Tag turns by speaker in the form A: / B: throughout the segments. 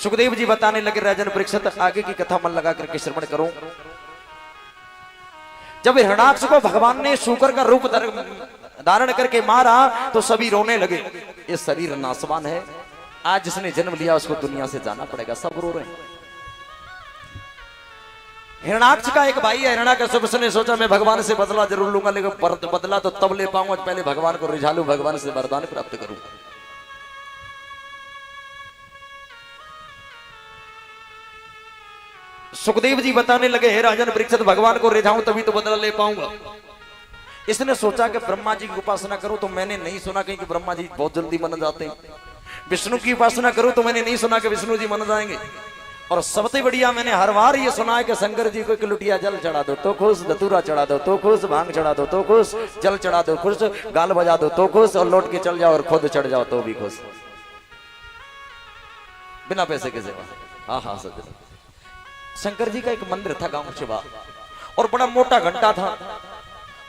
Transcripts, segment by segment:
A: सुखदेव जी बताने लगे राजन परीक्षित, आगे की कथा मन लगा करके श्रवण करो। जब हिरणाक्ष को भगवान ने शूकर का रूप धारण करके मारा तो सभी रोने लगे, ये शरीर नासवान है, आज जिसने जन्म लिया उसको दुनिया से जाना पड़ेगा। सब रो रहे हैं। हिरणाक्ष का एक भाई है हिरण्याकश्यप, उसने सोचा मैं भगवान से बदला जरूर लूंगा, लेकिन बदला तो तब ले पाऊंगा पहले भगवान को रिझा लूं, भगवान से वरदान प्राप्त करूं। सुखदेव जी बताने लगे, हे राजन परीक्षित, भगवान को रिझाऊं तभी तो बदला ले पाऊंगा। इसने सोचा कि ब्रह्मा जी की उपासना करूं, तो मैंने नहीं सुना कहीं कि ब्रह्मा जी बहुत जल्दी मन जाते हैं। विष्णु की उपासना करूं तो मैंने नहीं सुना कि विष्णु जी मन जाएंगे। और सबसे बढ़िया मैंने हर बार ये सुना है कि शंकर जी को एक लुटिया जल चढ़ा दो तो खुश, धतूरा चढ़ा दो तो खुश, भांग चढ़ा दो तो खुश, जल चढ़ा दो खुश, गाल बजा दो तो खुश, और लौट के चल जाओ और खुद चढ़ जाओ तो भी खुश, बिना पैसे के सेवा। हाँ हाँ सज्जन, शंकर जी का एक मंदिर था गांव शिवा, और बड़ा मोटा घंटा था।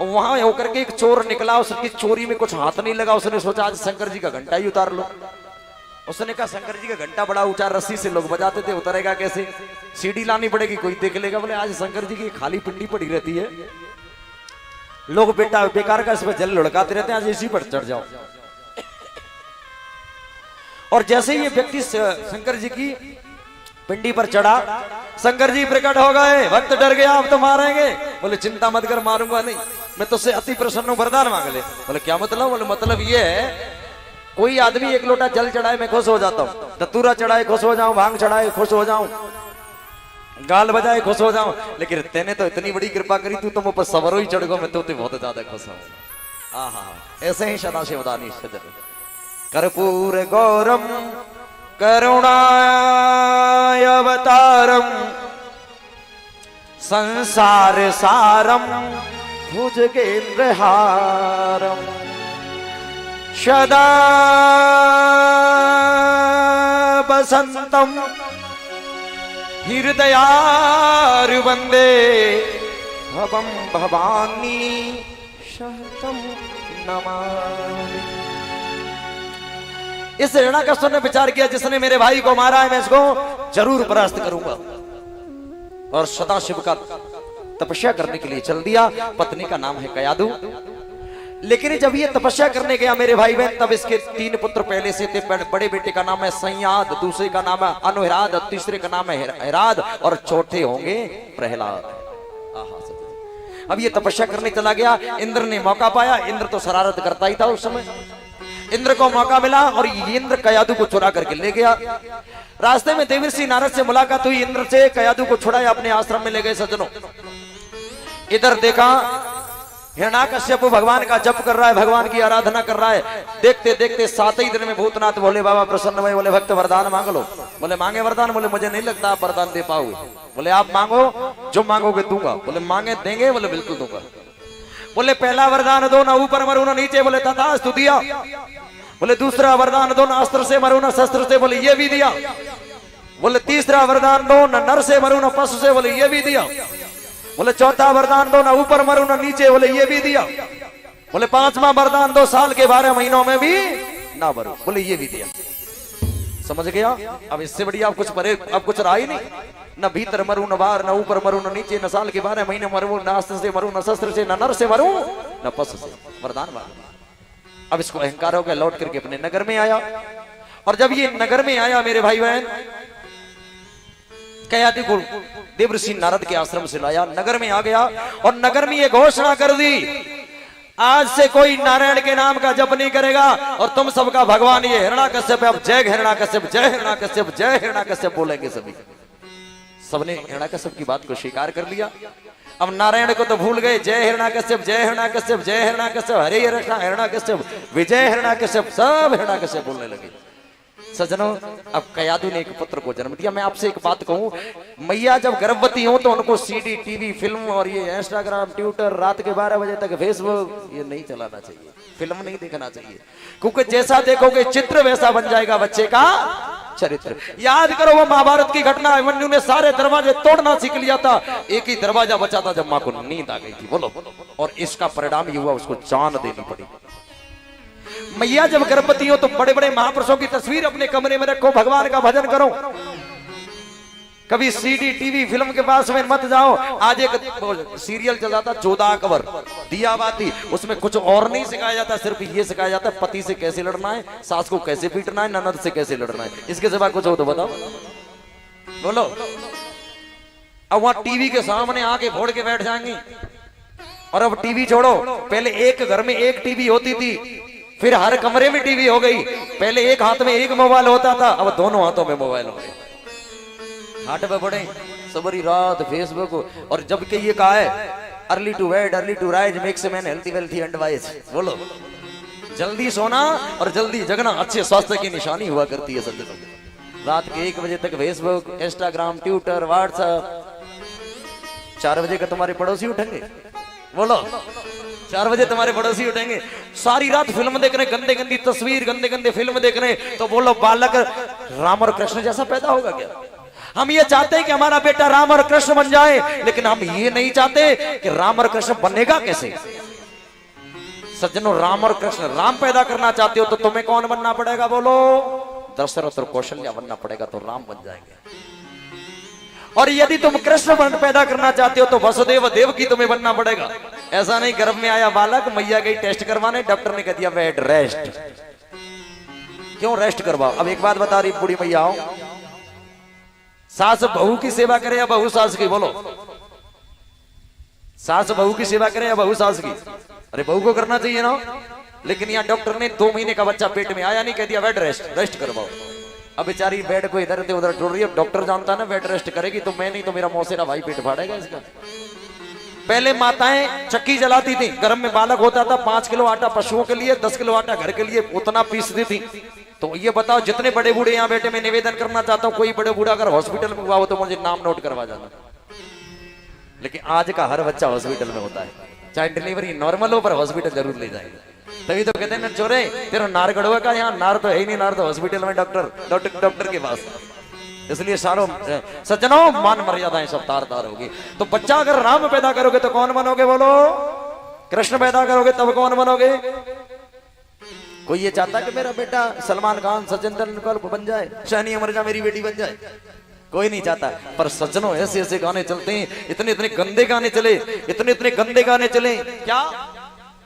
A: और वहां होकर के एक चोर निकला, उसकी चोरी में कुछ हाथ नहीं लगा। उसने सोचा आज शंकर जी का घंटा ही उतार लो। उसने कहा शंकर जी का घंटा बड़ा ऊंचा, रस्सी से लोग बजाते थे, उतरेगा कैसे, सीढ़ी लानी पड़ेगी, कोई देख लेगा। बोले आज शंकर जी की खाली पिंडी पड़ी रहती है, लोग बेटा बेकार का इस पर जल लुढ़काते रहते हैं, आज इसी पर चढ़ जाओ। और जैसे ये व्यक्ति शंकर जी की पिंडी पर चढ़ा, शंकर जी प्रकट हो गए। भक्त डर गया, अब तो मारेंगे। बोले चिंता मत कर, मारूंगा नहीं, मैं तुझसे अति प्रसन्न हूं, वरदान मांग ले। बोले क्या मतलब? बोले मतलब ये है कोई आदमी एक लोटा जल चढ़ाए मैं खुश हो जाता हूँ, धतूरा चढ़ाए खुश हो जाऊं, भांग चढ़ाए खुश हो जाऊं, गाल बजाए खुश हो जाऊं, लेकिन तेने तो इतनी बड़ी कृपा करी, तू तो मुझ पर सवरो ही चढ़ गो, मैं तो बहुत ज्यादा खुश हूं। आहा, ऐसे ही सदाशिवदानी सदर कर्पूर गौरम करुणाय अवतारम संसार सारम भुजगेन्द्रहारम सदा बसंतम हृदयार वंदे भवम भवानी शतम नमामि। इस हिरण्याकश्यप ने विचार किया, जिसने मेरे भाई को मारा है मैं इसको जरूर परास्त करूंगा, और सदाशिव का तपस्या करने के लिए चल दिया। पत्नी का नाम है कयादु। लेकिन जब ये तपस्या करने गया मेरे भाई बहन, तब इसके 3 पुत्र पहले से थे। बड़े बेटे का नाम है संयाद, दूसरे का नाम है अनुहराद, तीसरे का नाम है हिराद, और चौथे होंगे प्रहलाद। अब ये तपस्या करने चला गया। इंद्र ने मौका पाया, इंद्र तो शरारत करता ही था उस समय। इंद्र को मौका मिला और इंद्र कयादु को चुरा करके ले गया। रास्ते में देवर्षि नारद से मुलाकात हुई, इंद्र से कयादु को छुड़ाया, अपने आश्रम में ले गए। सज्जनों, इधर देखा हिरण्याकश्यप भगवान का जप कर रहा है, भगवान की आराधना कर रहा है। देखते देखते 7 ही दिन में भूतनाथ बोले बाबा प्रसन्न भाई, बोले भक्त वरदान मांग लो। बोले मांगे वरदान? बोले मुझे नहीं लगता आप वरदान दे पाओगे। बोले आप मांगो, जो मांगोगे दूंगा। बोले मांगे देंगे? बोले बिल्कुल दूंगा। बोले पहला वरदान दो, ना ऊपर मरो ना नीचे। बोले तथास्तु दिया। बोले दूसरा वरदान दो, ना अस्त्र से मरो ना शस्त्र से। बोले ये भी दिया। बोले तीसरा वरदान दो, ना नर से मरो ना पशु से। बोले ये भी दिया। बोले चौथा वरदान दो, ना ऊपर मरो ना नीचे। बोले ये भी दिया। बोले 5वां वरदान दो, साल के 12 महीनों में भी ना मरो। बोले ये भी दिया। समझ गया? अब इससे बढ़िया अब कुछ रहा ही नहीं। न भीतर मरू न बाहर, न ऊपर मरू न नीचे, न साल के 12 महीने मरू, न अस्त्र से मरू, न शस्त्र से, न नर से मरू, न पशु से। वरदान मांगा। अब इसको अहंकार हो गया, लौट करके अपने नगर में आया। और जब ये नगर में आया मेरे भाई बहन, कयादु को देवर्षि नारद के आश्रम से लाया, नगर में आ गया और नगर में ये घोषणा कर दी, आज से कोई नारायण के नाम का जप नहीं करेगा, और तुम सबका भगवान ये हिरण्याकश्यप है। अब जय हिरण्याकश्यप, जय हिरण्याकश्यप, जय हिरण्याकश्यप बोलेंगे सभी। सबने हिरण्याकश्यप की बात को स्वीकार कर लिया। अब नारायण को तो भूल गए। जय हिरण्याकश्यप, जय हिरण्याकश्यप, जय हिरण्याकश्यप, हरे हिरण्याकश्यप, विजय हिरण्याकश्यप, सब हिरण्याकश्यप बोलने लगे। सज्जनों, अब कयादु ने एक पुत्र को जन्म दिया। मैं आपसे एक बात कहूं, मैया जब गर्भवती हो तो उनको सीडी, टीवी, फिल्म और ये इंस्टाग्राम, ट्विटर, रात के 12 बजे तक फेसबुक, ये नहीं चलाना चाहिए, फिल्म नहीं देखना चाहिए, क्योंकि जैसा देखोगे चित्र वैसा बन जाएगा बच्चे का चरित्र। याद करो वो महाभारत की घटना, अभिमन्यु ने सारे दरवाजे तोड़ना सीख लिया था, एक ही दरवाजा बचा था जब मां को नींद आ गई थी। बोलो, और इसका परिणाम ये हुआ, उसको जान देनी पड़ी। मैया जब गर्भवती हो तो बड़े बड़े महापुरुषों की तस्वीर अपने कमरे में रखो, भगवान का भजन करो। कभी सीडी टीवी फिल्म के पास में मत जाओ। आज एक सीरियल चल जाता 14 अकबर दिया बाती, उसमें कुछ और नहीं सिखाया जाता, सिर्फ ये सिखाया जाता है पति से कैसे लड़ना है, सास को कैसे पीटना है, ननद से कैसे लड़ना है। इसके सिवा कुछ हो तो बताओ, बोलो। अब वहां टीवी के सामने आके फोड़ के बैठ जाएंगी। और अब टीवी छोड़ो, पहले एक घर में एक टीवी होती थी, फिर हर कमरे में टीवी हो गई। पहले एक हाथ में एक मोबाइल होता था, अब दोनों हाथों में मोबाइल हो गए। हाट पे पड़े सबरी रात फेसबुक। और जबकि ये कहा है early to bed early to rise makes man healthy wealthy and wise. बोलो, जल्दी सोना और जल्दी जगना अच्छे स्वास्थ्य की निशानी हुआ करती है। सज्जनों, रात के 1 बजे तक फेसबुक, इंस्टाग्राम, ट्विटर, व्हाट्सएप। 4 बजे का तुम्हारे पड़ोसी उठेंगे, बोलो 4 बजे तुम्हारे पड़ोसी उठेंगे। सारी रात फिल्म देख रहे, गंदे गंदी तस्वीर, गंदे गंदे फिल्म देख रहे, तो बोलो बालक राम और कृष्ण जैसा पैदा होगा क्या? हम ये चाहते हैं कि हमारा बेटा राम और कृष्ण बन जाए, लेकिन हम ये नहीं चाहते कि राम और कृष्ण बनेगा कैसे। सज्जनों, राम और कृष्ण, राम पैदा करना चाहते हो तो तुम्हें कौन बनना पड़ेगा? बोलो, दशरथ और कौशल्या बनना पड़ेगा तो राम बन जाएंगे। और यदि तुम कृष्ण पैदा करना चाहते हो तो वसुदेव देवकी तुम्हें बनना पड़ेगा। ऐसा नहीं गर्भ में आया बालक, मैया गई टेस्ट करवाने, डॉक्टर ने कह दिया बेड रेस्ट। क्यों रेस्ट करवाओ? अब एक बात बता रही बूढ़ी मैया हो, सास बहू की सेवा करे या बहू सास की? बोलो, सास बहू की सेवा करे या बहू सास की? अरे बहू को करना चाहिए ना। लेकिन यहाँ डॉक्टर ने 2 महीने का बच्चा पेट में आया नहीं, कह दिया बेड रेस्ट, रेस्ट करवाओ। अब बेचारी बेड को इधर उधर टोड़ रही है। डॉक्टर जानता है ना बेड रेस्ट करेगी तो मैं नहीं तो मेरा मौसेरा भाई पेट फाड़ेगा इसका। पहले माताएं चक्की जलाती थी, गर्भ में बालक होता था, 5 किलो आटा पशुओं के लिए, 10 किलो आटा घर के लिए, उतना पीसती थी। तो ये बताओ, जितने बड़े बूढ़े यहाँ बैठे, मैं निवेदन करना चाहता हूँ, कोई बड़े बूढ़ा अगर हॉस्पिटल में हुआ हो तो मुझे नाम नोट करवा जाना। लेकिन आज का हर बच्चा हॉस्पिटल में होता है, चाहे डिलीवरी नॉर्मल हो पर हॉस्पिटल जरूर ले जाएंगे। तभी तो कहते हैं ना चोरे तेरा नार गढ़वा का, यहाँ नार तो है ही नहीं, नार तो हॉस्पिटल में डॉक्टर के पास। इसलिए सारों सज्जनों, मान मर्यादाएं सब तार तार होगी। तो बच्चा अगर राम पैदा करोगे तो कौन बनोगे? बोलो, कृष्ण पैदा करोगे तब कौन बनोगे? कोई ये चाहता है कि मेरा बेटा सलमान खान, सचिन तेंदुलकर बन जाए, शानी मिर्जा मेरी बेटी बन जाए? कोई नहीं चाहता। पर सज्जनों, ऐसे ऐसे गाने चलते हैं, इतने इतने गंदे गाने चले, इतने इतने गंदे गाने चले। क्या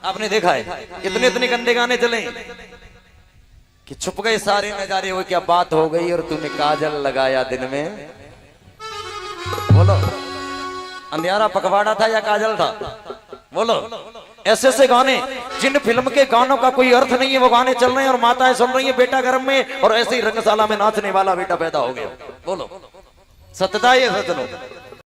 A: आपने देखा है? इतने इतने गंदे गाने चले कि छुप गए सारे नजारे। वो क्या बात हो गई और तूने काजल लगाया दिन में? बोलो, अंधियारा पखवाड़ा था या काजल था? बोलो, ऐसे ऐसे गाने जिन फिल्म के गानों का कोई अर्थ नहीं है, वो गाने चल रहे हैं और माताएं सुन रही हैं बेटा गर्भ में, और ऐसे ही रंगशाला में नाचने वाला बेटा पैदा हो गया। बोलो, सत्यता ये सज्जनों।